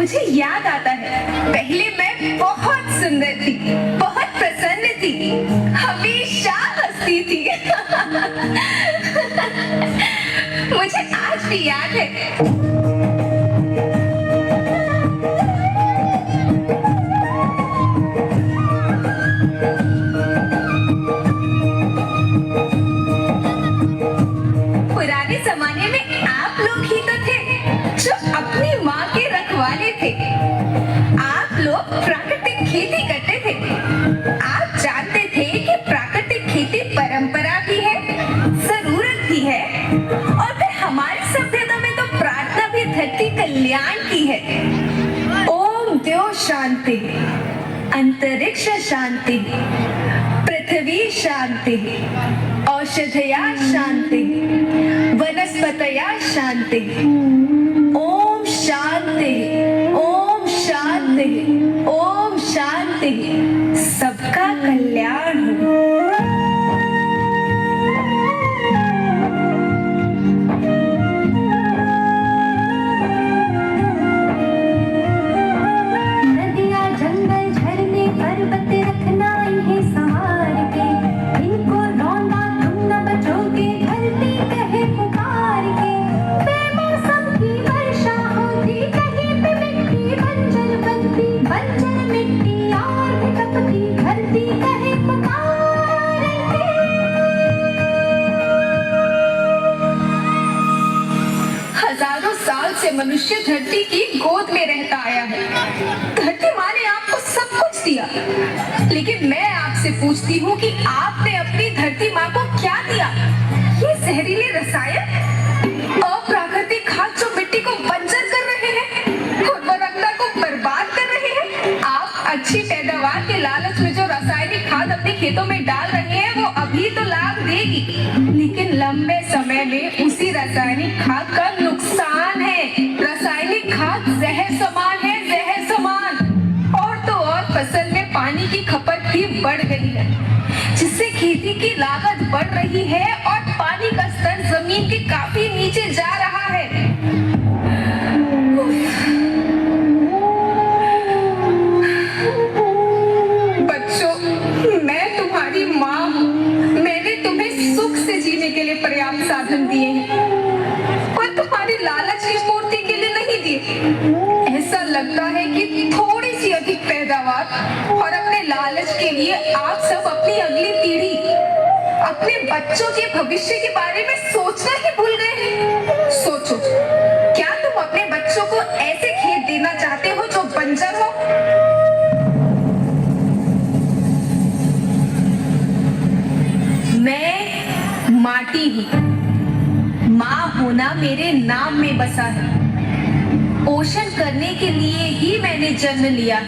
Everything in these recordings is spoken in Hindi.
मुझे याद आता है, पहले मैं बहुत सुंदर थी, बहुत प्रसन्न थी, हमेशा हंसती थी। मुझे आज भी याद है। पुराने जमाने में आप लोग ही तो थे जो अपनी माँ के रखवाले थे। आप लोग प्राकृतिक खेती करते थे। आप जानते थे कि प्राकृतिक खेती परंपरा भी है, जरूरत भी है, और फिर हमारी सभ्यता में तो प्रार्थना भी धरती कल्याण की है। ओम द्यो शांति, अंतरिक्ष शांति, पृथ्वी शांति, औषधया शांति, वनस्पतया शांति। ओम शांति, ओम शांति, ओम शांति। सबका कल्याण हो। नदियाँ, जंगल, झरने, पर्वत रखना इन्हें संभाल के, इनको रौंदा तुम न बचोगे, धरती कहे पुकार के। बेमौसम की वर्षा होती, कहीं पे मिट्टी बंजर बनती, बंजर मिट्टी और भी तपती, धरती कहे पुकार के। हजारों साल से मनुष्य धरती की गोद में रहता आया है। धरती माँ ने आपको सब कुछ दिया, लेकिन मैं आपसे पूछती हूँ कि आपने अपनी धरती माँ को क्या दिया? ये जहरीले रसायन, अप्राकृतिक खाद जो मिट्टी को बंजर कर रहे हैं, उर्वरकता को बर्बाद कर रहे हैं। आप अच्छी पैदावार के लालच में जो रासायनिक खाद अपने खेतों में डाल रहे हैं, वो अभी तो लाभ देगी, लेकिन लंबे समय में उसी रासायनिक खाद का नुकसान है। रासायनिक खाद जहर समान है, जहर समान। और तो और फसल में पानी की खपत भी बढ़ गई है, जिससे खेती की लागत बढ़ रही है और पानी का स्तर जमीन के काफी नीचे जा रहा है। बच्चों, मैं तुम्हारी माँ हूँ। मैंने तुम्हें सुख से जीने के लिए पर्याप्त साधन दिए हैं और तुम्हारी लालच की पूर्ति के लिए नहीं दिए। ऐसा लगता है कि थोड़ी सी अधिक पैदावार और अपने लालच के लिए आप सब अपनी अगली पीढ़ी, अपने बच्चों के भविष्य के बारे में सोचना ही भूल गए हैं। सोचो, क्या तुम अपने बच्चों को ऐसे खेत देना चाहते हो जो बंजर हो? मैं माटी हूँ। माँ होना मेरे नाम में बसा है। पोषण करने के लिए ही मैंने जन्म लिया।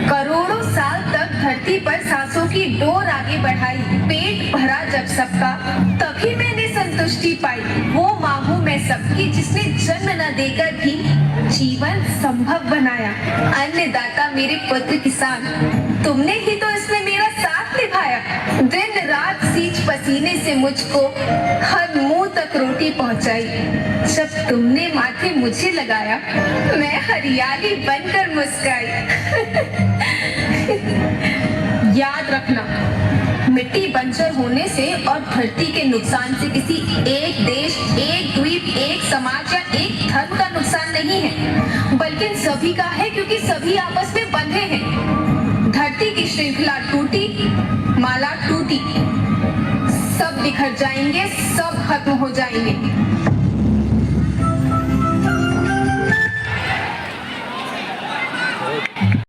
करोड़ों साल तक धरती पर सांसों की डोर आगे बढ़ाई। पेट भरा जब सबका, तभी मैंने संतुष्टि पाई। वो माँ हूँ मैं सबकी, जिसने जन्म न देकर भी जीवन संभव बनाया। अन्नदाता मेरे पुत्र किसान, तुमने ही तो इसमें मेरा साथ निभाया। दिन रात सींच पसीने से मुझको हर मुंह तक रोटी पहुंचाई। जब तुमने माथे मुझे लगाया, मैं हरियाली बनकर मुस्काई। याद रखना, मिट्टी बंजर होने से और धरती के नुकसान से किसी एक देश, एक द्वीप, एक समाज या एक धर्म का नुकसान नहीं है, बल्कि सभी का है, क्योंकि सभी आपस में बंधे हैं। धरती की श्रृंखला टूटी, माला टूटी, सब बिखर जाएंगे, सब खत्म हो जाएंगे।